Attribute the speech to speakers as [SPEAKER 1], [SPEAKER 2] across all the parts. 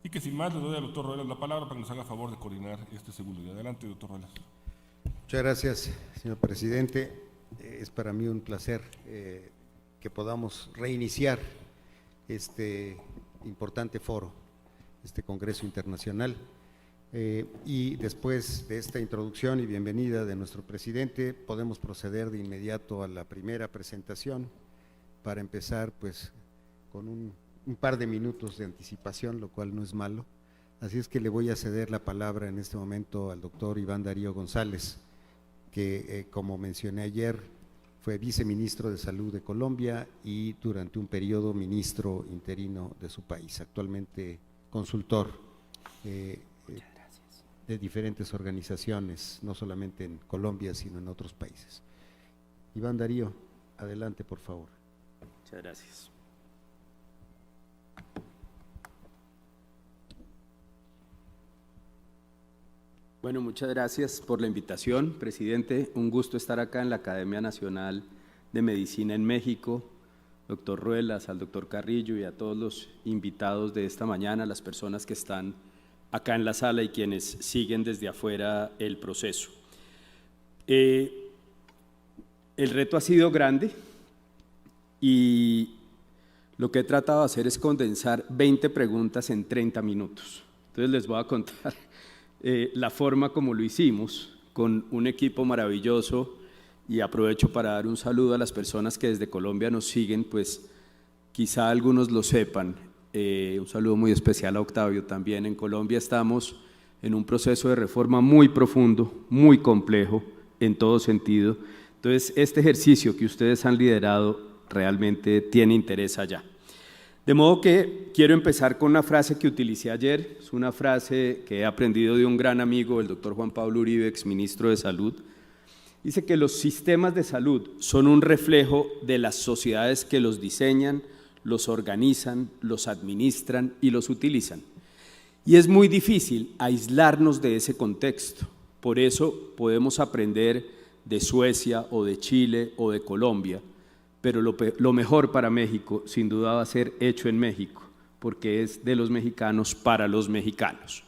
[SPEAKER 1] Y que sin más le doy al doctor Ruelas la palabra para que nos haga favor de coordinar este segundo día. Adelante, doctor Ruelas.
[SPEAKER 2] Muchas gracias, señor presidente. Es para mí un placer que podamos reiniciar este importante foro, este Congreso Internacional. Y después de esta introducción y bienvenida de nuestro presidente, podemos proceder de inmediato a la primera presentación para empezar pues con un par de minutos de anticipación, lo cual no es malo. Así es que le voy a ceder la palabra en este momento al doctor Iván Darío González, que como mencioné ayer, fue viceministro de Salud de Colombia y durante un periodo ministro interino de su país, actualmente consultor de diferentes organizaciones, no solamente en Colombia, sino en otros países. Iván Darío, adelante, por favor.
[SPEAKER 3] Muchas gracias. Bueno, muchas gracias por la invitación, presidente. Un gusto estar acá en la Academia Nacional de Medicina en México, doctor Ruelas, al doctor Carrillo y a todos los invitados de esta mañana, las personas que están acá en la sala y quienes siguen desde afuera el proceso. El reto ha sido grande y lo que he tratado de hacer es condensar 20 preguntas en 30 minutos. Entonces les voy a contar la forma como lo hicimos con un equipo maravilloso y aprovecho para dar un saludo a las personas que desde Colombia nos siguen, pues quizá algunos lo sepan. Un saludo muy especial a Octavio también. En Colombia estamos en un proceso de reforma muy profundo, muy complejo en todo sentido. Entonces este ejercicio que ustedes han liderado realmente tiene interés allá. De modo que quiero empezar con una frase que utilicé ayer, es una frase que he aprendido de un gran amigo, el doctor Juan Pablo Uribe, exministro de Salud. Dice que los sistemas de salud son un reflejo de las sociedades que los diseñan, los organizan, los administran y los utilizan. Y es muy difícil aislarnos de ese contexto, por eso podemos aprender de Suecia o de Chile o de Colombia, pero lo mejor para México sin duda va a ser hecho en México, porque es de los mexicanos para los mexicanos.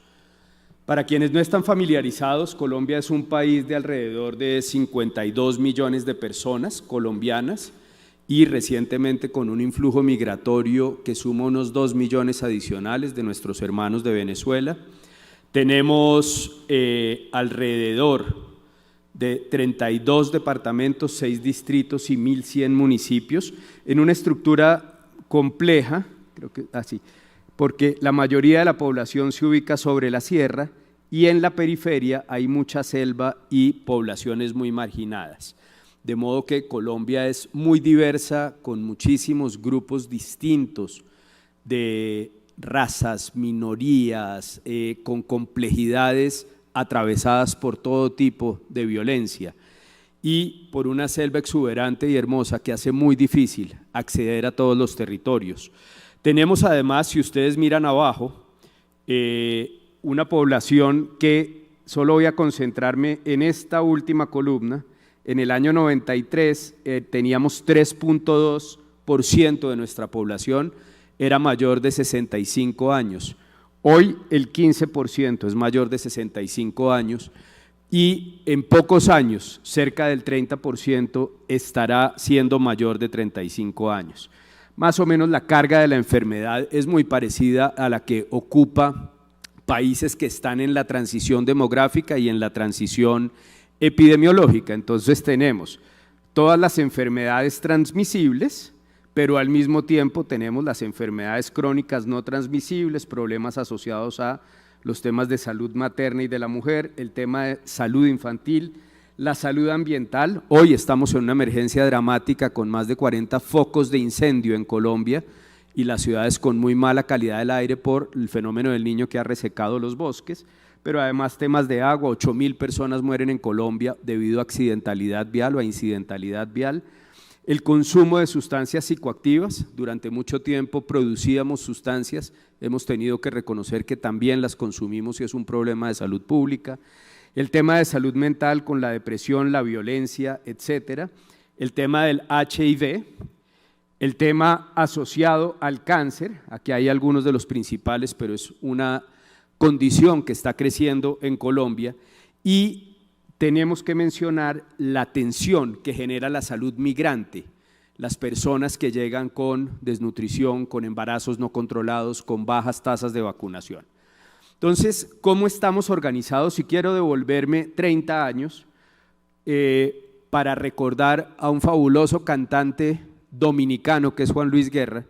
[SPEAKER 3] Para quienes no están familiarizados, Colombia es un país de alrededor de 52 millones de personas colombianas y recientemente con un influjo migratorio que suma unos 2 millones adicionales de nuestros hermanos de Venezuela. Tenemos alrededor de 32 departamentos, 6 distritos y 1.100 municipios, en una estructura compleja, creo que así, porque la mayoría de la población se ubica sobre la sierra y en la periferia hay mucha selva y poblaciones muy marginadas. De modo que Colombia es muy diversa, con muchísimos grupos distintos de razas, minorías, con complejidades atravesadas por todo tipo de violencia y por una selva exuberante y hermosa que hace muy difícil acceder a todos los territorios. Tenemos además, si ustedes miran abajo, una población que solo voy a concentrarme en esta última columna. En el año 93 teníamos 3.2% de nuestra población era mayor de 65 años. Hoy el 15% es mayor de 65 años y en pocos años cerca del 30% estará siendo mayor de 35 años. Más o menos la carga de la enfermedad es muy parecida a la que ocupa países que están en la transición demográfica y en la transición epidemiológica. Entonces tenemos todas las enfermedades transmisibles, pero al mismo tiempo tenemos las enfermedades crónicas no transmisibles, problemas asociados a los temas de salud materna y de la mujer, el tema de salud infantil, la salud ambiental. Hoy estamos en una emergencia dramática con más de 40 focos de incendio en Colombia y las ciudades con muy mala calidad del aire por el fenómeno del Niño que ha resecado los bosques, pero además temas de agua. 8.000 personas mueren en Colombia debido a accidentalidad vial o a incidentalidad vial. El consumo de sustancias psicoactivas, durante mucho tiempo producíamos sustancias, hemos tenido que reconocer que también las consumimos y es un problema de salud pública. El tema de salud mental con la depresión, la violencia, etcétera. El tema del HIV El tema asociado al cáncer, aquí hay algunos de los principales, pero es una condición que está creciendo en Colombia, y tenemos que mencionar la tensión que genera la salud migrante, las personas que llegan con desnutrición, con embarazos no controlados, con bajas tasas de vacunación. Entonces, ¿cómo estamos organizados? Si quiero devolverme 30 años para recordar a un fabuloso cantante dominicano que es Juan Luis Guerra,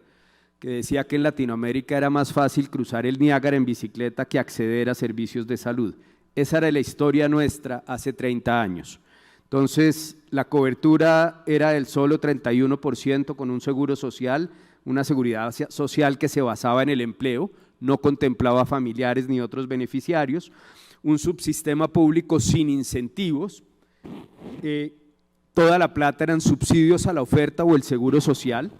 [SPEAKER 3] que decía que en Latinoamérica era más fácil cruzar el Niágara en bicicleta que acceder a servicios de salud. Esa era la historia nuestra hace 30 años. Entonces, la cobertura era del solo 31% con un seguro social, una seguridad social que se basaba en el empleo, no contemplaba familiares ni otros beneficiarios, un subsistema público sin incentivos, toda la plata eran subsidios a la oferta o el seguro social,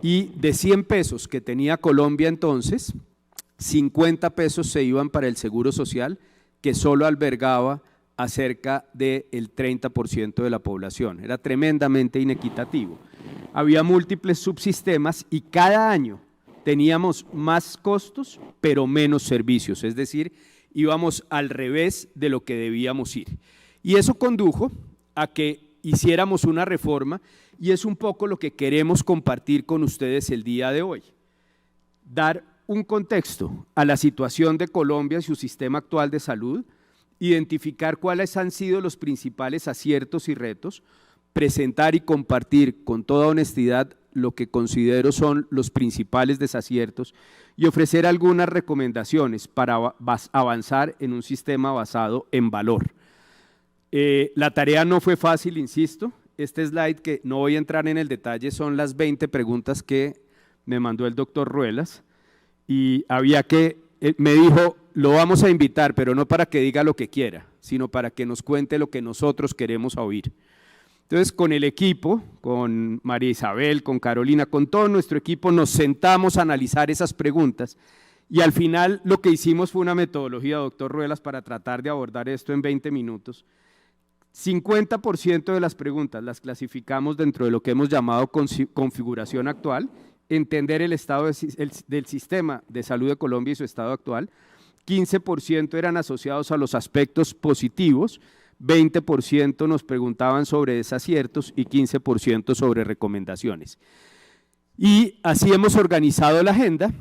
[SPEAKER 3] y de 100 pesos que tenía Colombia entonces, 50 pesos se iban para el seguro social, que solo albergaba a cerca del 30% de la población. Era tremendamente inequitativo. Había múltiples subsistemas y cada año teníamos más costos, pero menos servicios, es decir, íbamos al revés de lo que debíamos ir. Y eso condujo a que hiciéramos una reforma, y es un poco lo que queremos compartir con ustedes el día de hoy. Dar un contexto a la situación de Colombia y su sistema actual de salud, identificar cuáles han sido los principales aciertos y retos, presentar y compartir con toda honestidad lo que considero son los principales desaciertos y ofrecer algunas recomendaciones para avanzar en un sistema basado en valor. La tarea no fue fácil, insisto. Este slide, que no voy a entrar en el detalle, son las 20 preguntas que me mandó el doctor Ruelas, y había que, me dijo, lo vamos a invitar, pero no para que diga lo que quiera, sino para que nos cuente lo que nosotros queremos oír. Entonces, con el equipo, con María Isabel, con Carolina, con todo nuestro equipo, nos sentamos a analizar esas preguntas, y al final lo que hicimos fue una metodología, doctor Ruelas, para tratar de abordar esto en 20 minutos. 50% de las preguntas las clasificamos dentro de lo que hemos llamado configuración actual, entender el estado del sistema de salud de Colombia y su estado actual. 15% eran asociados a los aspectos positivos, 20% nos preguntaban sobre desaciertos y 15% sobre recomendaciones. Y así hemos organizado la agenda,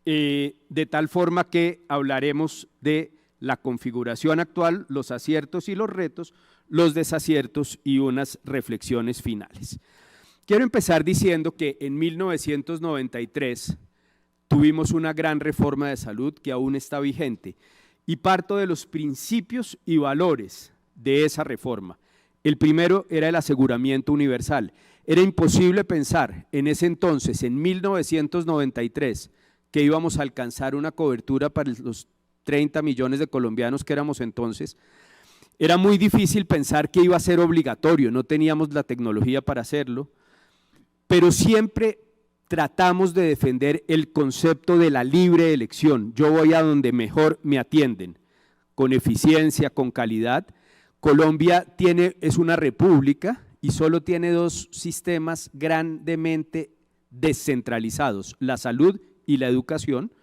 [SPEAKER 3] de tal forma que hablaremos de la configuración actual, los aciertos y los retos, los desaciertos y unas reflexiones finales. Quiero empezar diciendo que en 1993 tuvimos una gran reforma de salud que aún está vigente, y parto de los principios y valores de esa reforma. El primero era el aseguramiento universal. Era imposible pensar en ese entonces, en 1993, que íbamos a alcanzar una cobertura para los 30 millones de colombianos que éramos entonces. Era muy difícil pensar que iba a ser obligatorio, no teníamos la tecnología para hacerlo, pero siempre tratamos de defender el concepto de la libre elección. Yo voy a donde mejor me atienden, con eficiencia, con calidad. Colombia es una república y solo tiene dos sistemas grandemente descentralizados, la salud y la educación,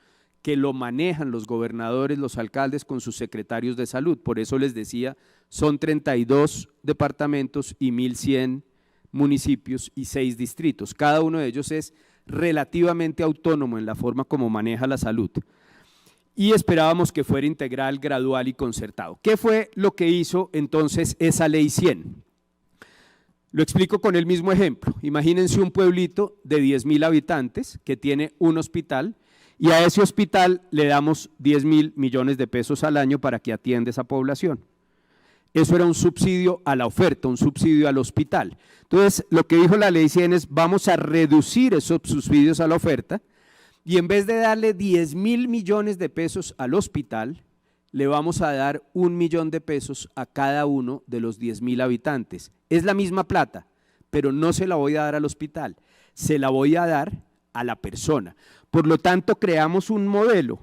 [SPEAKER 3] que lo manejan los gobernadores, los alcaldes con sus secretarios de salud. Por eso les decía, son 32 departamentos y 1.100 municipios y 6 distritos. Cada uno de ellos es relativamente autónomo en la forma como maneja la salud. Y esperábamos que fuera integral, gradual y concertado. ¿Qué fue lo que hizo entonces esa ley 100? Lo explico con el mismo ejemplo. Imagínense un pueblito de 10.000 habitantes que tiene un hospital, y a ese hospital le damos 10.000 millones de pesos al año para que atienda esa población. Eso era un subsidio a la oferta, un subsidio al hospital. Entonces, lo que dijo la ley 100 es, vamos a reducir esos subsidios a la oferta, y en vez de darle 10.000 millones de pesos al hospital, le vamos a dar 1 millón de pesos a cada uno de los 10.000 habitantes. Es la misma plata, pero no se la voy a dar al hospital, se la voy a dar a la persona. Por lo tanto, creamos un modelo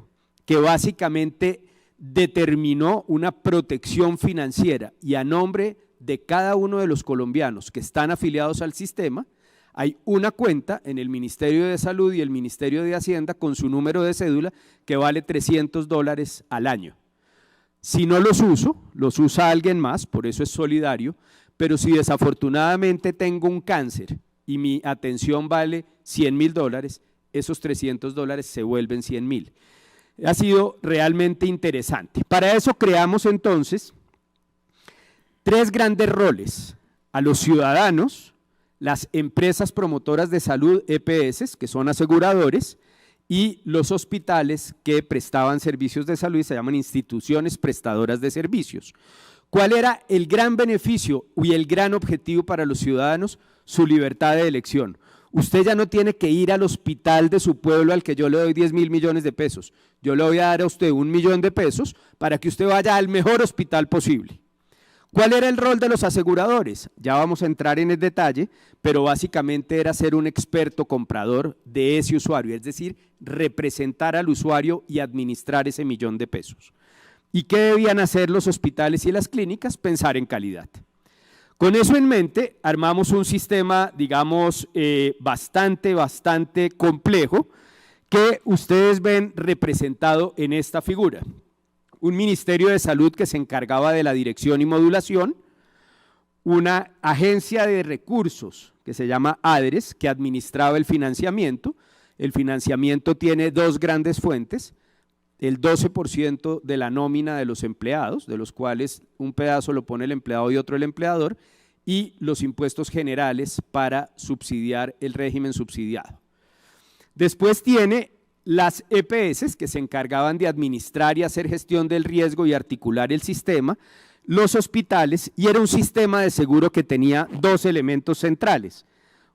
[SPEAKER 3] que básicamente determinó una protección financiera, y a nombre de cada uno de los colombianos que están afiliados al sistema, Hay una cuenta en el Ministerio de Salud y el Ministerio de Hacienda con su número de cédula que vale $300 al año. Si no los uso, los usa alguien más, por eso es solidario, pero si desafortunadamente tengo un cáncer y mi atención vale $100.000, esos $300 se vuelven 100.000. Ha sido realmente interesante. Para eso creamos entonces 3 grandes roles: a los ciudadanos, las empresas promotoras de salud, EPS, que son aseguradores, y los hospitales que prestaban servicios de salud y se llaman instituciones prestadoras de servicios. ¿Cuál era el gran beneficio y el gran objetivo para los ciudadanos? Su libertad de elección. Usted ya no tiene que ir al hospital de su pueblo al que yo le doy 10.000 millones de pesos. Yo le voy a dar a usted 1 millón de pesos para que usted vaya al mejor hospital posible. ¿Cuál era el rol de los aseguradores? Ya vamos a entrar en el detalle, pero básicamente era ser un experto comprador de ese usuario, es decir, representar al usuario y administrar ese 1 millón de pesos. ¿Y qué debían hacer los hospitales y las clínicas? Pensar en calidad. Con eso en mente, armamos un sistema, digamos, bastante complejo, que ustedes ven representado en esta figura. Un Ministerio de Salud que se encargaba de la dirección y modulación, una agencia de recursos que se llama ADRES, que administraba el financiamiento. El financiamiento tiene 2 grandes fuentes: el 12% de la nómina de los empleados, de los cuales un pedazo lo pone el empleado y otro el empleador, y los impuestos generales para subsidiar el régimen subsidiado. Después tiene las EPS, que se encargaban de administrar y hacer gestión del riesgo y articular el sistema, los hospitales, y era un sistema de seguro que tenía 2 elementos centrales: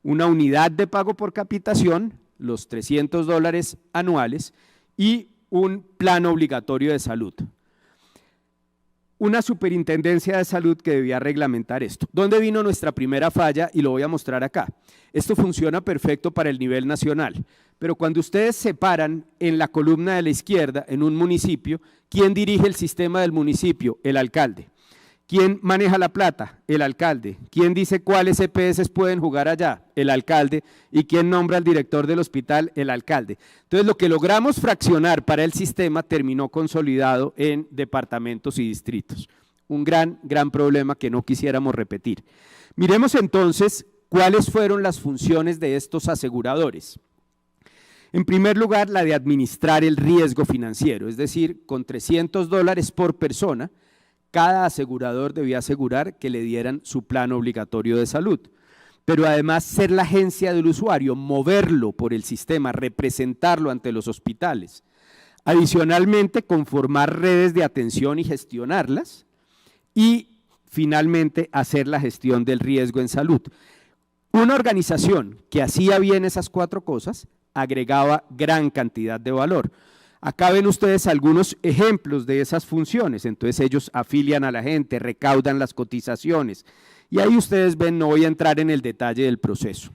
[SPEAKER 3] una unidad de pago por capitación, los $300 anuales, y un plan obligatorio de salud. Una superintendencia de salud que debía reglamentar esto. ¿Dónde vino nuestra primera falla? Y lo voy a mostrar acá. Esto funciona perfecto para el nivel nacional, pero cuando ustedes separan en la columna de la izquierda, en un municipio, ¿quién dirige el sistema del municipio? El alcalde. ¿Quién maneja la plata? El alcalde. ¿Quién dice cuáles EPS pueden jugar allá? El alcalde. ¿Y quién nombra al director del hospital? El alcalde. Entonces, lo que logramos fraccionar para el sistema terminó consolidado en departamentos y distritos. Un gran problema que no quisiéramos repetir. Miremos entonces cuáles fueron las funciones de estos aseguradores. En primer lugar, la de administrar el riesgo financiero, es decir, con $300 por persona, cada asegurador debía asegurar que le dieran su plan obligatorio de salud, pero además ser la agencia del usuario, moverlo por el sistema, representarlo ante los hospitales. Adicionalmente, conformar redes de atención y gestionarlas, y finalmente hacer la gestión del riesgo en salud. Una organización que hacía bien esas 4 cosas agregaba gran cantidad de valor. Acá ven ustedes algunos ejemplos de esas funciones. Entonces ellos afilian a la gente, recaudan las cotizaciones, y ahí ustedes ven, no voy a entrar en el detalle del proceso.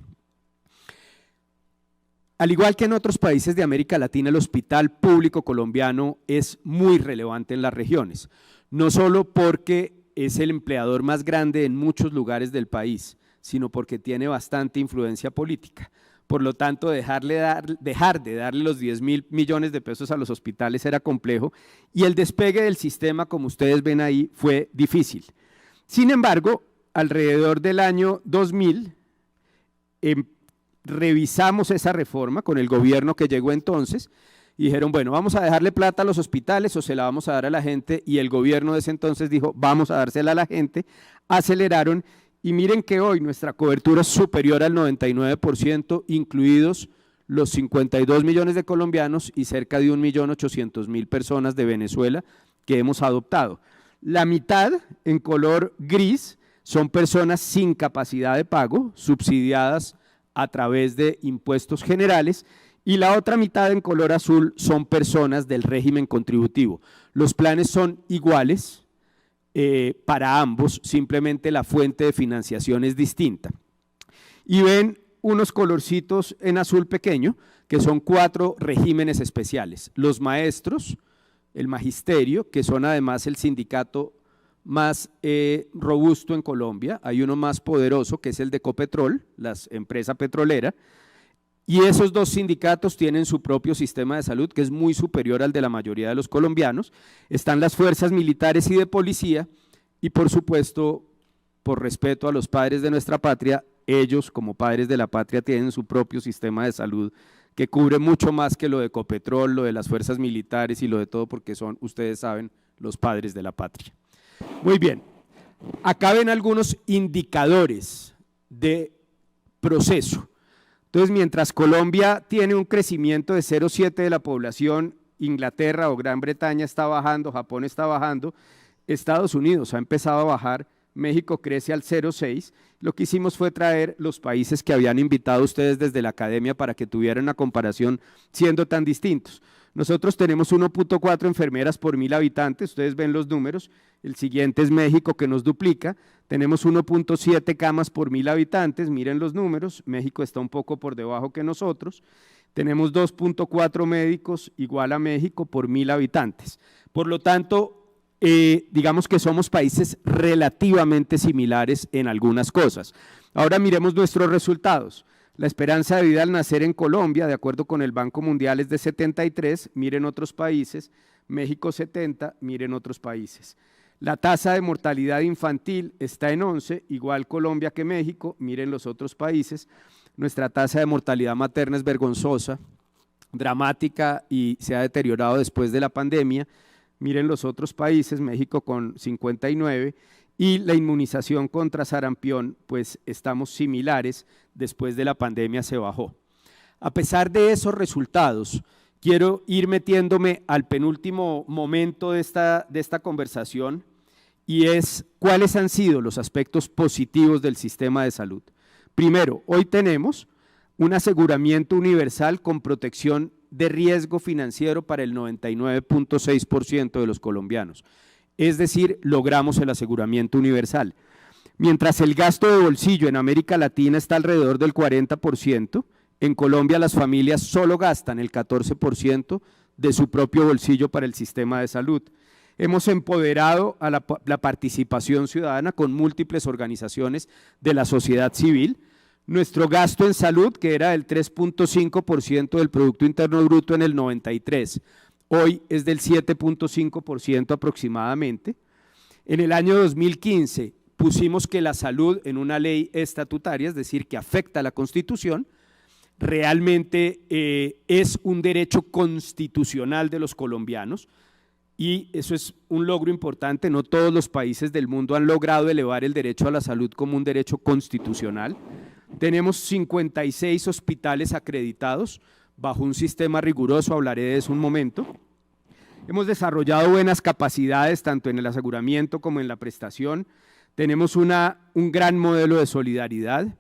[SPEAKER 3] Al igual que en otros países de América Latina, el hospital público colombiano es muy relevante en las regiones, no solo porque es el empleador más grande en muchos lugares del país, sino porque tiene bastante influencia política. Por lo tanto, dejar de darle los 10.000 millones de pesos a los hospitales era complejo, y el despegue del sistema, como ustedes ven ahí, fue difícil. Sin embargo, alrededor del año 2000, revisamos esa reforma con el gobierno que llegó entonces, y dijeron, bueno, vamos a dejarle plata a los hospitales o se la vamos a dar a la gente, y el gobierno de ese entonces dijo, vamos a dársela a la gente. Aceleraron. Y miren que hoy nuestra cobertura es superior al 99%, incluidos los 52 millones de colombianos y cerca de 1.800.000 personas de Venezuela que hemos adoptado. La mitad, en color gris, son personas sin capacidad de pago, subsidiadas a través de impuestos generales, y la otra mitad, en color azul, son personas del régimen contributivo. Los planes son iguales para ambos, simplemente la fuente de financiación es distinta. Y ven unos colorcitos en azul pequeño, que son 4 regímenes especiales. Los maestros, el magisterio, que son además el sindicato más robusto en Colombia, hay uno más poderoso que es el de Ecopetrol, la empresa petrolera, y esos dos sindicatos tienen su propio sistema de salud que es muy superior al de la mayoría de los colombianos. Están las fuerzas militares y de policía y por supuesto, por respeto a los padres de nuestra patria, ellos como padres de la patria tienen su propio sistema de salud que cubre mucho más que lo de Ecopetrol, lo de las fuerzas militares y lo de todo porque son, ustedes saben, los padres de la patria. Muy bien, acá ven algunos indicadores de proceso. Entonces, mientras Colombia tiene un crecimiento de 0,7 de la población, Inglaterra o Gran Bretaña está bajando, Japón está bajando, Estados Unidos ha empezado a bajar, México crece al 0,6. Lo que hicimos fue traer los países que habían invitado ustedes desde la academia para que tuvieran una comparación siendo tan distintos. Nosotros tenemos 1.4 enfermeras por 1000 habitantes, ustedes ven los números, el siguiente es México que nos duplica, tenemos 1.7 camas por 1000 habitantes, miren los números, México está un poco por debajo que nosotros, tenemos 2.4 médicos igual a México por 1000 habitantes. Por lo tanto, digamos que somos países relativamente similares en algunas cosas. Ahora miremos nuestros resultados. La esperanza de vida al nacer en Colombia, de acuerdo con el Banco Mundial, es de 73, miren otros países, México 70, miren otros países. La tasa de mortalidad infantil está en 11, igual Colombia que México, miren los otros países. Nuestra tasa de mortalidad materna es vergonzosa, dramática y se ha deteriorado después de la pandemia. Miren los otros países, México con 59, y la inmunización contra sarampión, pues estamos similares, después de la pandemia se bajó. A pesar de esos resultados, quiero ir metiéndome al penúltimo momento de esta conversación, y es cuáles han sido los aspectos positivos del sistema de salud. Primero, hoy tenemos un aseguramiento universal con protección de riesgo financiero para el 99.6% de los colombianos. Es decir, logramos el aseguramiento universal. Mientras el gasto de bolsillo en América Latina está alrededor del 40%, en Colombia las familias solo gastan el 14% de su propio bolsillo para el sistema de salud. Hemos empoderado a la participación ciudadana con múltiples organizaciones de la sociedad civil. Nuestro gasto en salud, que era del 3.5% del Producto Interno Bruto en el 93, hoy es del 7.5% aproximadamente. En el año 2015 pusimos que la salud en una ley estatutaria, es decir, que afecta a la Constitución, realmente es un derecho constitucional de los colombianos y eso es un logro importante. No todos los países del mundo han logrado elevar el derecho a la salud como un derecho constitucional. Tenemos 56 hospitales acreditados bajo un sistema riguroso, hablaré de eso un momento. Hemos desarrollado buenas capacidades tanto en el aseguramiento como en la prestación. Tenemos un gran modelo de solidaridad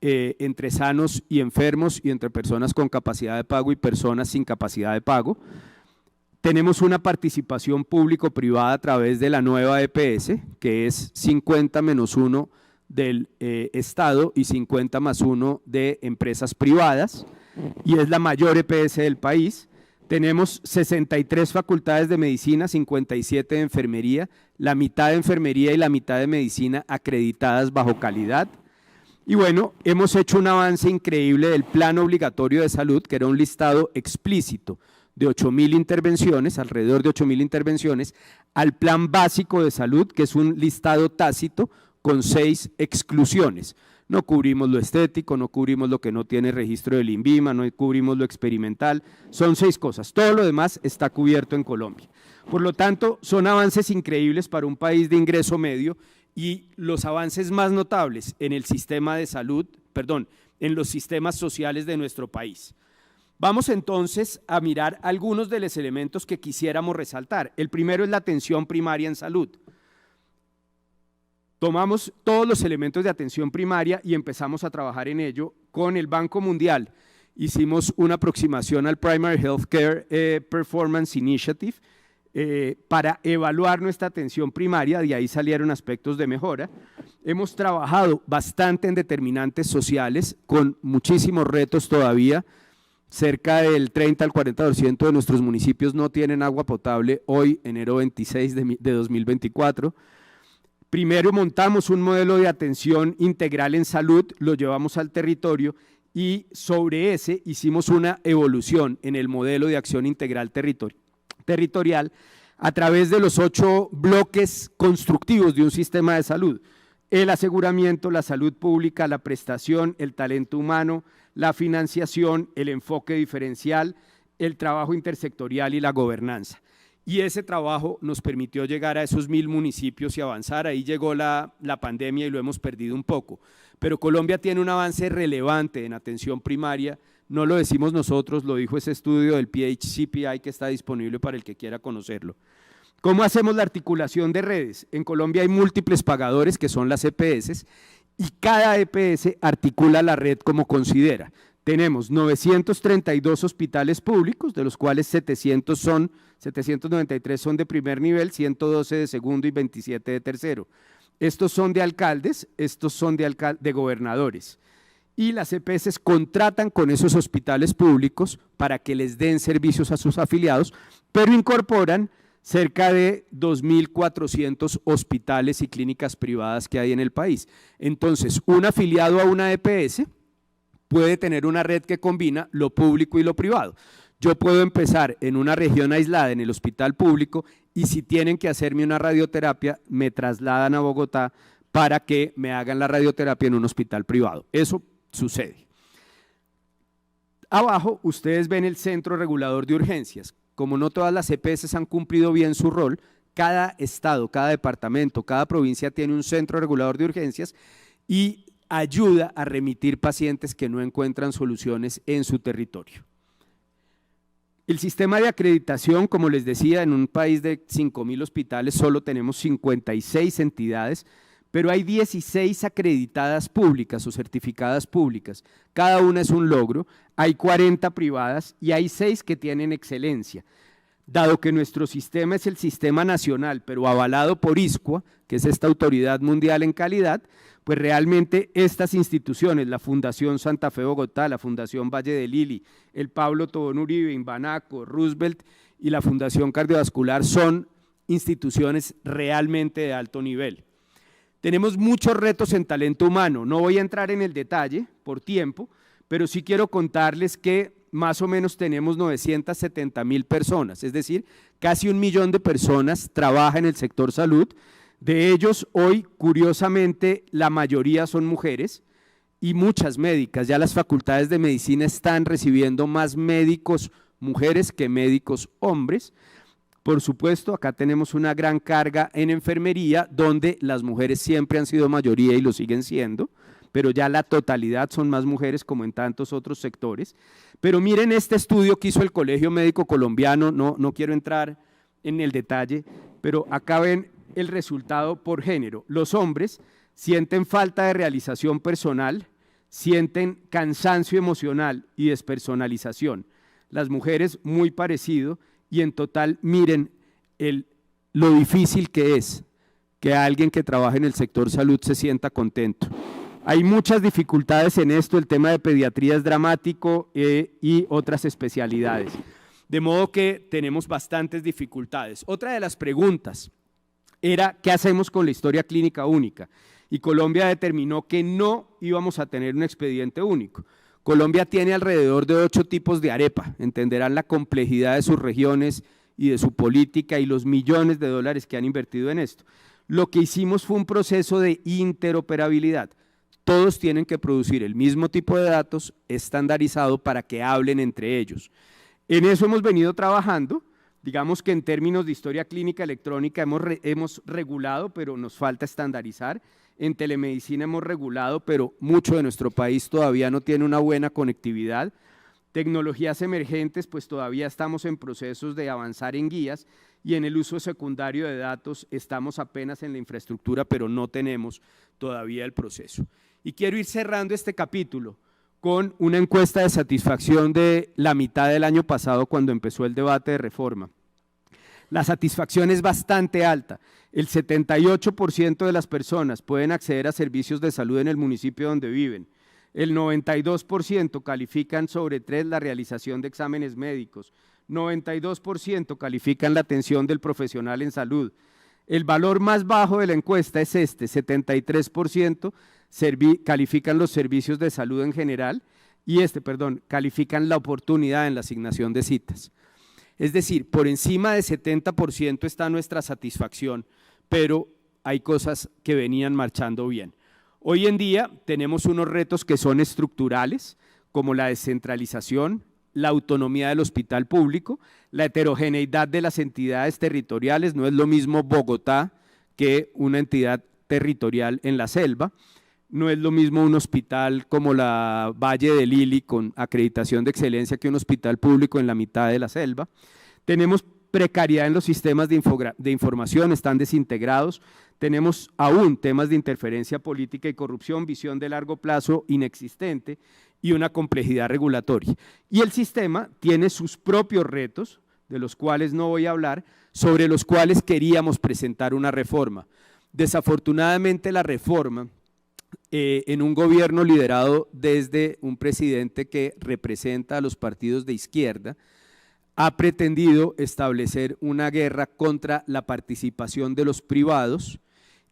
[SPEAKER 3] entre sanos y enfermos y entre personas con capacidad de pago y personas sin capacidad de pago. Tenemos una participación público-privada a través de la nueva EPS, que es 50-1 del Estado y 50+1 de empresas privadas, y es la mayor EPS del país. Tenemos 63 facultades de medicina, 57 de enfermería, la mitad de enfermería y la mitad de medicina acreditadas bajo calidad. Y bueno, hemos hecho un avance increíble del plan obligatorio de salud, que era un listado explícito de 8.000 intervenciones, alrededor de 8.000 intervenciones, al plan básico de salud, que es un listado tácito con 6 exclusiones. No cubrimos lo estético, no cubrimos lo que no tiene registro del INVIMA, no cubrimos lo experimental, son 6 cosas. Todo lo demás está cubierto en Colombia. Por lo tanto, son avances increíbles para un país de ingreso medio y los avances más notables en el sistema de salud, en los sistemas sociales de nuestro país. Vamos entonces a mirar algunos de los elementos que quisiéramos resaltar. El primero es la atención primaria en salud. Tomamos todos los elementos de atención primaria y empezamos a trabajar en ello con el Banco Mundial. Hicimos una aproximación al Primary Healthcare Performance Initiative para evaluar nuestra atención primaria, de ahí salieron aspectos de mejora. Hemos trabajado bastante en determinantes sociales con muchísimos retos todavía. Cerca del 30 al 40% de nuestros municipios no tienen agua potable hoy, enero 26 de 2024. Primero montamos un modelo de atención integral en salud, lo llevamos al territorio y sobre ese hicimos una evolución en el modelo de acción integral territorial a través de los 8 bloques constructivos de un sistema de salud: el aseguramiento, la salud pública, la prestación, el talento humano, la financiación, el enfoque diferencial, el trabajo intersectorial y la gobernanza. Y ese trabajo nos permitió llegar a esos 1000 municipios y avanzar. Ahí llegó la pandemia y lo hemos perdido un poco. Pero Colombia tiene un avance relevante en atención primaria. No lo decimos nosotros, lo dijo ese estudio del PHCPI que está disponible para el que quiera conocerlo. ¿Cómo hacemos la articulación de redes? En Colombia hay múltiples pagadores que son las EPS y cada EPS articula la red como considera. Tenemos 932 hospitales públicos, de los cuales 793 son de primer nivel, 112 de segundo y 27 de tercero. Estos son de alcaldes, estos son de gobernadores. Y las EPS contratan con esos hospitales públicos para que les den servicios a sus afiliados, pero incorporan cerca de 2.400 hospitales y clínicas privadas que hay en el país. Entonces, un afiliado a una EPS puede tener una red que combina lo público y lo privado. Yo puedo empezar en una región aislada en el hospital público y si tienen que hacerme una radioterapia, me trasladan a Bogotá para que me hagan la radioterapia en un hospital privado. Eso sucede. Abajo ustedes ven el Centro Regulador de Urgencias. Como no todas las EPS han cumplido bien su rol, cada estado, cada departamento, cada provincia tiene un Centro Regulador de Urgencias y ayuda a remitir pacientes que no encuentran soluciones en su territorio. El sistema de acreditación, como les decía, en un país de 5.000 hospitales solo tenemos 56 entidades, pero hay 16 acreditadas públicas o certificadas públicas. Cada una es un logro, hay 40 privadas y hay 6 que tienen excelencia. Dado que nuestro sistema es el sistema nacional, pero avalado por ISCUA, que es esta autoridad mundial en calidad, pues realmente estas instituciones, la Fundación Santa Fe Bogotá, la Fundación Valle de Lili, el Pablo Tobón Uribe, Inbanaco, Roosevelt y la Fundación Cardiovascular son instituciones realmente de alto nivel. Tenemos muchos retos en talento humano, no voy a entrar en el detalle por tiempo, pero sí quiero contarles que más o menos tenemos 970.000 personas, es decir, casi 1 millón de personas trabajan en el sector salud. De ellos, hoy, curiosamente, la mayoría son mujeres y muchas médicas. Ya las facultades de medicina están recibiendo más médicos mujeres que médicos hombres. Por supuesto, acá tenemos una gran carga en enfermería, donde las mujeres siempre han sido mayoría y lo siguen siendo, pero ya la totalidad son más mujeres como en tantos otros sectores. Pero miren este estudio que hizo el Colegio Médico Colombiano, no quiero entrar en el detalle, pero acá ven el resultado por género. Los hombres sienten falta de realización personal, sienten cansancio emocional y despersonalización. Las mujeres muy parecido y en total miren lo difícil que es que alguien que trabaja en el sector salud se sienta contento. Hay muchas dificultades en esto, el tema de pediatría es dramático y otras especialidades. De modo que tenemos bastantes dificultades. Otra de las preguntas era ¿qué hacemos con la historia clínica única? Y Colombia determinó que no íbamos a tener un expediente único. Colombia tiene alrededor de 8 tipos de arepa, entenderán la complejidad de sus regiones y de su política y los millones de dólares que han invertido en esto. Lo que hicimos fue un proceso de interoperabilidad. Todos tienen que producir el mismo tipo de datos estandarizado para que hablen entre ellos. En eso hemos venido trabajando. Digamos que en términos de historia clínica electrónica hemos regulado, pero nos falta estandarizar. En telemedicina hemos regulado, pero mucho de nuestro país todavía no tiene una buena conectividad. Tecnologías emergentes, pues todavía estamos en procesos de avanzar en guías y en el uso secundario de datos estamos apenas en la infraestructura, pero no tenemos todavía el proceso. Y quiero ir cerrando este capítulo con una encuesta de satisfacción de la mitad del año pasado cuando empezó el debate de reforma. La satisfacción es bastante alta, el 78% de las personas pueden acceder a servicios de salud en el municipio donde viven, el 92% califican sobre 3 la realización de exámenes médicos, 92% califican la atención del profesional en salud, El valor más bajo de la encuesta es este, 73% califican los servicios de salud en general y califican la oportunidad en la asignación de citas. Es decir, por encima de 70% está nuestra satisfacción, pero hay cosas que venían marchando bien. Hoy en día tenemos unos retos que son estructurales, como la descentralización, la autonomía del hospital público, la heterogeneidad de las entidades territoriales, no es lo mismo Bogotá que una entidad territorial en la selva, no es lo mismo un hospital como la Valle del Lili con acreditación de excelencia que un hospital público en la mitad de la selva. Tenemos precariedad en los sistemas de información, están desintegrados, tenemos aún temas de interferencia política y corrupción, visión de largo plazo inexistente y una complejidad regulatoria. Y el sistema tiene sus propios retos, de los cuales no voy a hablar, sobre los cuales queríamos presentar una reforma. Desafortunadamente la reforma, en un gobierno liderado desde un presidente que representa a los partidos de izquierda, ha pretendido establecer una guerra contra la participación de los privados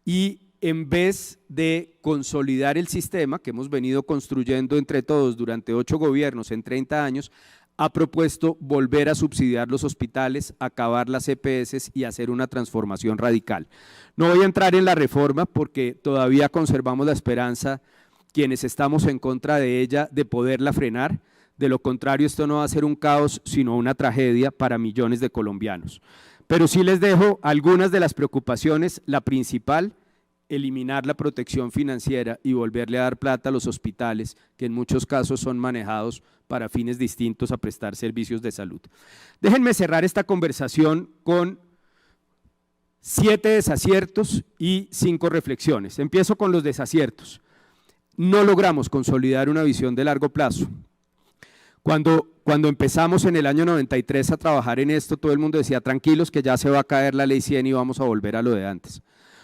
[SPEAKER 3] y en vez de consolidar el sistema que hemos venido construyendo entre todos durante 8 gobiernos en 30 años, ha propuesto volver a subsidiar los hospitales, acabar las EPS y hacer una transformación radical. No voy a entrar en la reforma porque todavía conservamos la esperanza, quienes estamos en contra de ella, de poderla frenar. De lo contrario, esto no va a ser un caos, sino una tragedia para millones de colombianos. Pero sí les dejo algunas de las preocupaciones, la principal, eliminar la protección financiera y volverle a dar plata a los hospitales, que en muchos casos son manejados para fines distintos a prestar servicios de salud. Déjenme cerrar esta conversación con 7 desaciertos y 5 reflexiones. Empiezo con los desaciertos. No logramos consolidar una visión de largo plazo. Cuando empezamos en el año 93 a trabajar en esto, todo el mundo decía, tranquilos que ya se va a caer la ley 100 y vamos a volver a lo de antes.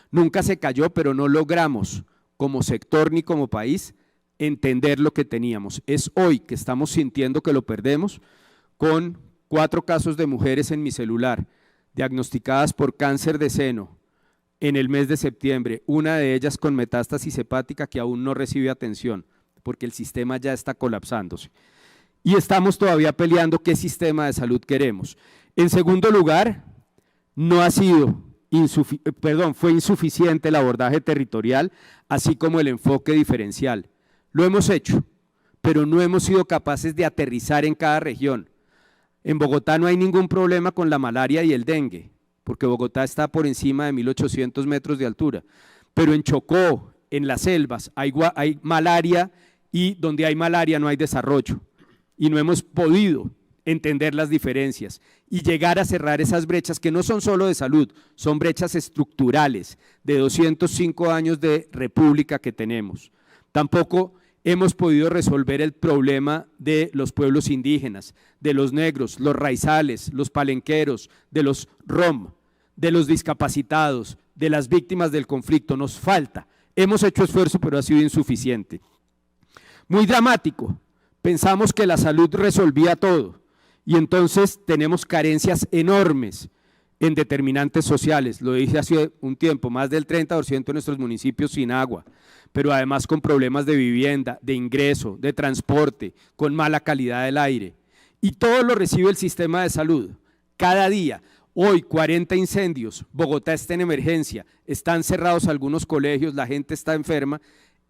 [SPEAKER 3] Nunca se cayó, pero no logramos como sector ni como país entender lo que teníamos. Es hoy que estamos sintiendo que lo perdemos con 4 casos de mujeres en mi celular, diagnosticadas por cáncer de seno en el mes de septiembre, una de ellas con metástasis hepática que aún no recibe atención, porque el sistema ya está colapsándose. Y estamos todavía peleando qué sistema de salud queremos. En segundo lugar, fue insuficiente el abordaje territorial, así como el enfoque diferencial. Lo hemos hecho, pero no hemos sido capaces de aterrizar en cada región. En Bogotá no hay ningún problema con la malaria y el dengue, porque Bogotá está por encima de 1.800 metros de altura, pero en Chocó, en las selvas, hay malaria y donde hay malaria no hay desarrollo. Y no hemos podido entender las diferencias y llegar a cerrar esas brechas que no son solo de salud, son brechas estructurales de 205 años de república que tenemos. Tampoco hemos podido resolver el problema de los pueblos indígenas, de los negros, los raizales, los palenqueros, de los rom, de los discapacitados, de las víctimas del conflicto. Nos falta. Hemos hecho esfuerzo, pero ha sido insuficiente. Muy dramático. Pensamos que la salud resolvía todo y entonces tenemos carencias enormes en determinantes sociales. Lo dije hace un tiempo, más del 30% de nuestros municipios sin agua, pero además con problemas de vivienda, de ingreso, de transporte, con mala calidad del aire. Y todo lo recibe el sistema de salud. Cada día, hoy 40 incendios, Bogotá está en emergencia, están cerrados algunos colegios, la gente está enferma.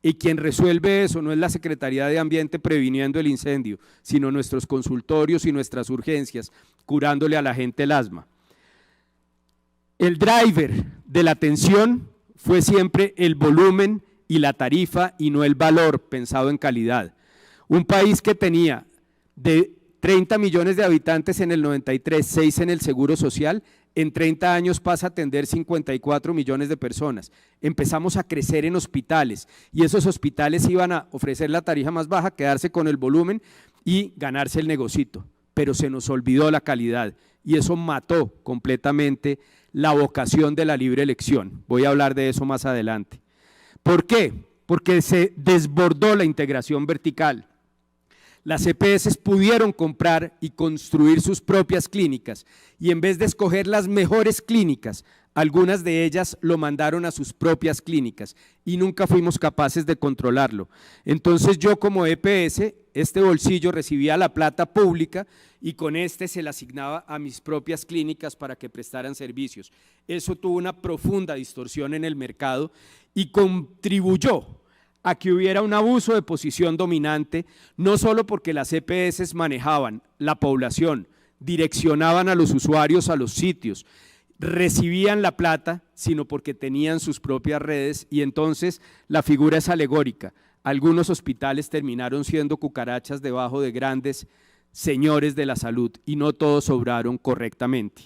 [SPEAKER 3] Y quien resuelve eso no es la Secretaría de Ambiente previniendo el incendio, sino nuestros consultorios y nuestras urgencias, curándole a la gente el asma. El driver de la atención fue siempre el volumen y la tarifa y no el valor pensado en calidad. Un país que tenía de 30 millones de habitantes en el 93, 6 en el Seguro Social, en 30 años pasa a atender 54 millones de personas. Empezamos a crecer en hospitales y esos hospitales iban a ofrecer la tarifa más baja, quedarse con el volumen y ganarse el negocito, pero se nos olvidó la calidad y eso mató completamente la vocación de la libre elección. Voy a hablar de eso más adelante. ¿Por qué? Porque se desbordó la integración vertical. Las EPS pudieron comprar y construir sus propias clínicas y en vez de escoger las mejores clínicas Algunas de ellas lo mandaron a sus propias clínicas y nunca fuimos capaces de controlarlo. Entonces yo como EPS, este bolsillo recibía la plata pública y con este se la asignaba a mis propias clínicas para que prestaran servicios. Eso tuvo una profunda distorsión en el mercado y contribuyó a que hubiera un abuso de posición dominante, no solo porque las EPS manejaban la población, direccionaban a los usuarios a los sitios, recibían la plata, sino porque tenían sus propias redes y entonces la figura es alegórica. Algunos hospitales terminaron siendo cucarachas debajo de grandes señores de la salud y no todos obraron correctamente.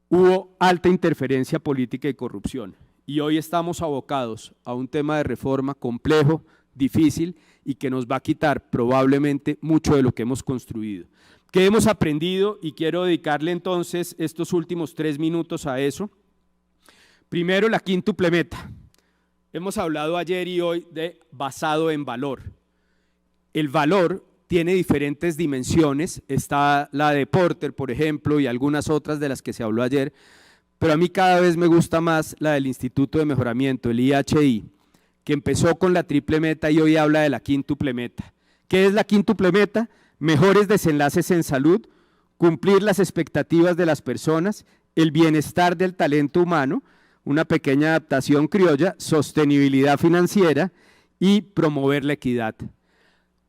[SPEAKER 3] Hubo alta interferencia política y corrupción y hoy estamos abocados a un tema de reforma complejo, difícil y que nos va a quitar probablemente mucho de lo que hemos construido. ¿Qué hemos aprendido? Y quiero dedicarle entonces estos últimos 3 minutos a eso. Primero, la quíntuple meta. Hemos hablado ayer y hoy de basado en valor. El valor tiene diferentes dimensiones, está la de Porter, por ejemplo, y algunas otras de las que se habló ayer, pero a mí cada vez me gusta más la del Instituto de Mejoramiento, el IHI, que empezó con la triple meta y hoy habla de la quíntuple meta. ¿Qué es la quíntuple meta? Mejores desenlaces en salud, cumplir las expectativas de las personas, el bienestar del talento humano, una pequeña adaptación criolla, sostenibilidad financiera y promover la equidad.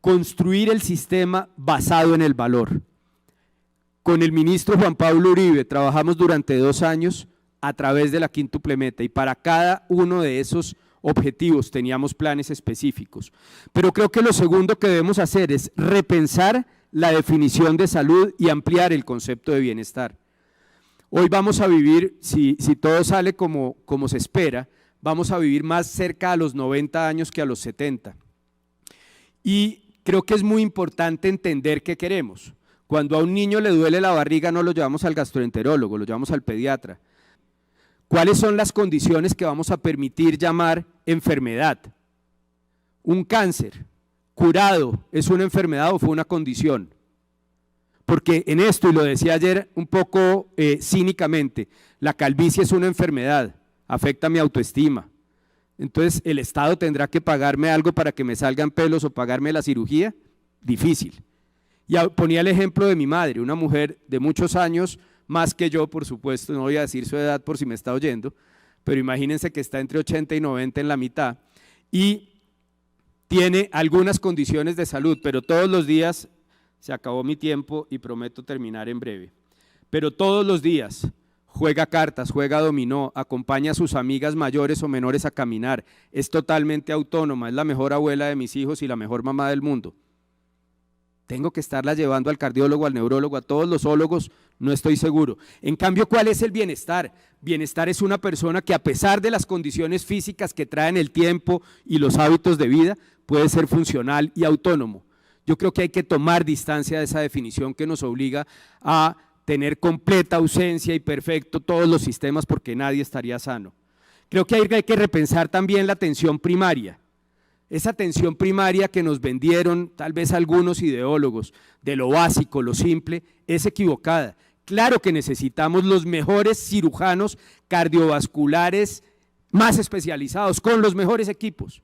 [SPEAKER 3] Construir el sistema basado en el valor. Con el ministro Juan Pablo Uribe trabajamos durante 2 años a través de la quíntuple meta y para cada uno de esos objetivos teníamos planes específicos. Pero creo que lo segundo que debemos hacer es repensar la definición de salud y ampliar el concepto de bienestar. Hoy vamos a vivir, si todo sale como se espera, vamos a vivir más cerca a los 90 años que a los 70. Y creo que es muy importante entender qué queremos. Cuando a un niño le duele la barriga no lo llevamos al gastroenterólogo, lo llevamos al pediatra. ¿Cuáles son las condiciones que vamos a permitir llamar enfermedad? Un cáncer curado, ¿es una enfermedad o fue una condición? Porque en esto, y lo decía ayer un poco cínicamente, la calvicie es una enfermedad, afecta mi autoestima. Entonces, ¿el Estado tendrá que pagarme algo para que me salgan pelos o pagarme la cirugía? Difícil. Y ponía el ejemplo de mi madre, una mujer de muchos años, más que yo, por supuesto, no voy a decir su edad por si me está oyendo, pero imagínense que está entre 80 y 90 en la mitad y tiene algunas condiciones de salud, pero todos los días, se acabó mi tiempo y prometo terminar en breve, pero todos los días juega cartas, juega dominó, acompaña a sus amigas mayores o menores a caminar, es totalmente autónoma, es la mejor abuela de mis hijos y la mejor mamá del mundo. Tengo que estarla llevando al cardiólogo, al neurólogo, a todos los ólogos, no estoy seguro. En cambio, ¿cuál es el bienestar? Bienestar es una persona que a pesar de las condiciones físicas que traen el tiempo y los hábitos de vida, puede ser funcional y autónomo. Yo creo que hay que tomar distancia de esa definición que nos obliga a tener completa ausencia y perfecto todos los sistemas porque nadie estaría sano. Creo que hay que repensar también la atención primaria. Esa atención primaria que nos vendieron tal vez algunos ideólogos de lo básico, lo simple, es equivocada. Claro que necesitamos los mejores cirujanos cardiovasculares más especializados, con los mejores equipos,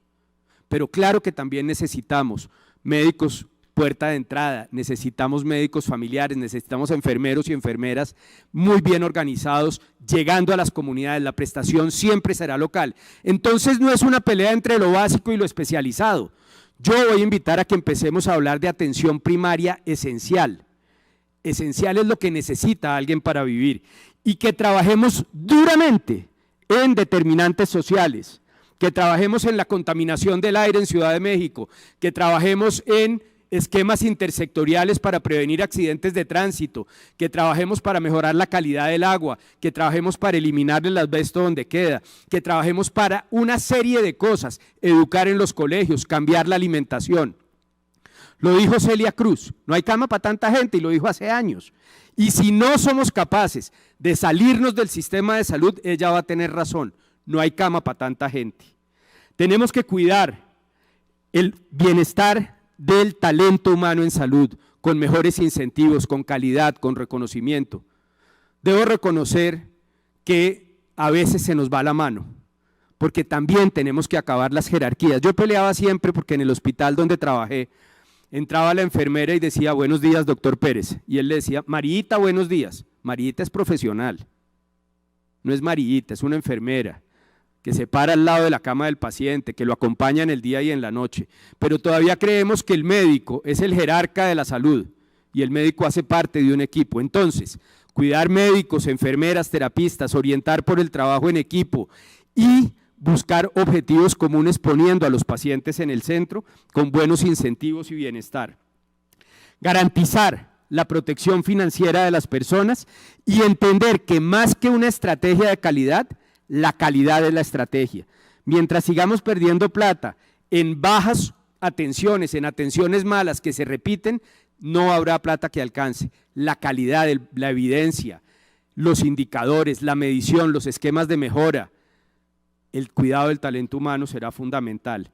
[SPEAKER 3] pero claro que también necesitamos médicos puerta de entrada, necesitamos médicos familiares, necesitamos enfermeros y enfermeras muy bien organizados, llegando a las comunidades, la prestación siempre será local. Entonces no es una pelea entre lo básico y lo especializado. Yo voy a invitar a que empecemos a hablar de atención primaria esencial. Esencial es lo que necesita alguien para vivir y que trabajemos duramente en determinantes sociales, que trabajemos en la contaminación del aire en Ciudad de México, que trabajemos en esquemas intersectoriales para prevenir accidentes de tránsito, que trabajemos para mejorar la calidad del agua, que trabajemos para eliminar el asbesto donde queda, que trabajemos para una serie de cosas, educar en los colegios, cambiar la alimentación. Lo dijo Celia Cruz, no hay cama para tanta gente y lo dijo hace años. Y si no somos capaces de salirnos del sistema de salud, ella va a tener razón, no hay cama para tanta gente. Tenemos que cuidar el bienestar del talento humano en salud, con mejores incentivos, con calidad, con reconocimiento. Debo reconocer que a veces se nos va la mano, porque también tenemos que acabar las jerarquías. Yo peleaba siempre porque en el hospital donde trabajé, entraba la enfermera y decía, buenos días, doctor Pérez, y él le decía, Marita, buenos días. Marita es profesional, no es Marita, es una enfermera que se para al lado de la cama del paciente, que lo acompaña en el día y en la noche, pero todavía creemos que el médico es el jerarca de la salud y el médico hace parte de un equipo. Entonces, cuidar médicos, enfermeras, terapistas, orientar por el trabajo en equipo y buscar objetivos comunes poniendo a los pacientes en el centro con buenos incentivos y bienestar. Garantizar la protección financiera de las personas y entender que más que una estrategia de calidad, la calidad es la estrategia. Mientras sigamos perdiendo plata en bajas atenciones, en atenciones malas que se repiten, no habrá plata que alcance. La calidad, la evidencia, los indicadores, la medición, los esquemas de mejora, el cuidado del talento humano será fundamental.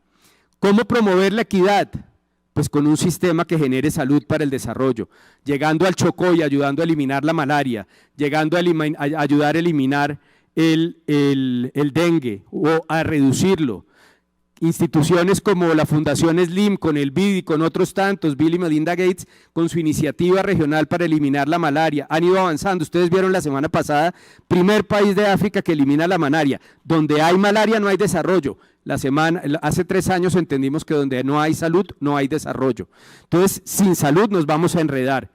[SPEAKER 3] ¿Cómo promover la equidad? Pues con un sistema que genere salud para el desarrollo, llegando al Chocó y ayudando a eliminar la malaria, llegando a ayudar a eliminar el dengue o a reducirlo. Instituciones como la Fundación Slim, con el BID y con otros tantos, Bill y Melinda Gates, con su iniciativa regional para eliminar la malaria, han ido avanzando. Ustedes vieron la semana pasada, primer país de África que elimina la malaria. Donde hay malaria no hay desarrollo. Hace 3 años entendimos que donde no hay salud, no hay desarrollo. Entonces, sin salud nos vamos a enredar.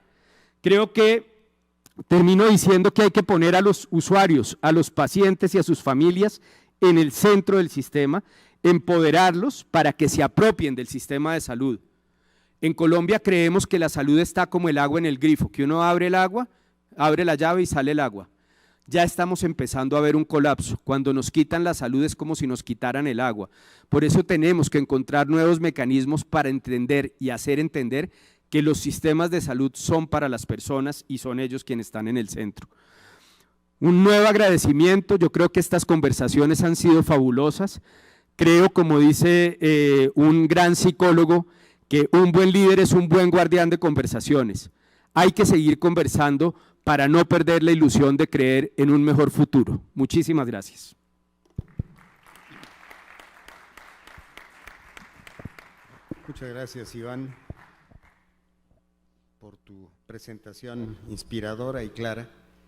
[SPEAKER 3] Creo que termino diciendo que hay que poner a los usuarios, a los pacientes y a sus familias en el centro del sistema, empoderarlos para que se apropien del sistema de salud. En Colombia creemos que la salud está como el agua en el grifo, que uno abre el agua, abre la llave y sale el agua. Ya estamos empezando a ver un colapso. Cuando nos quitan la salud es como si nos quitaran el agua. Por eso tenemos que encontrar nuevos mecanismos para entender y hacer entender que los sistemas de salud son para las personas y son ellos quienes están en el centro. Un nuevo agradecimiento. Yo creo que estas conversaciones han sido fabulosas. Creo, como dice un gran psicólogo, que un buen líder es un buen guardián de conversaciones. Hay que seguir conversando para no perder la ilusión de creer en un mejor futuro. Muchísimas gracias.
[SPEAKER 2] Muchas gracias, Iván, por tu presentación inspiradora y clara.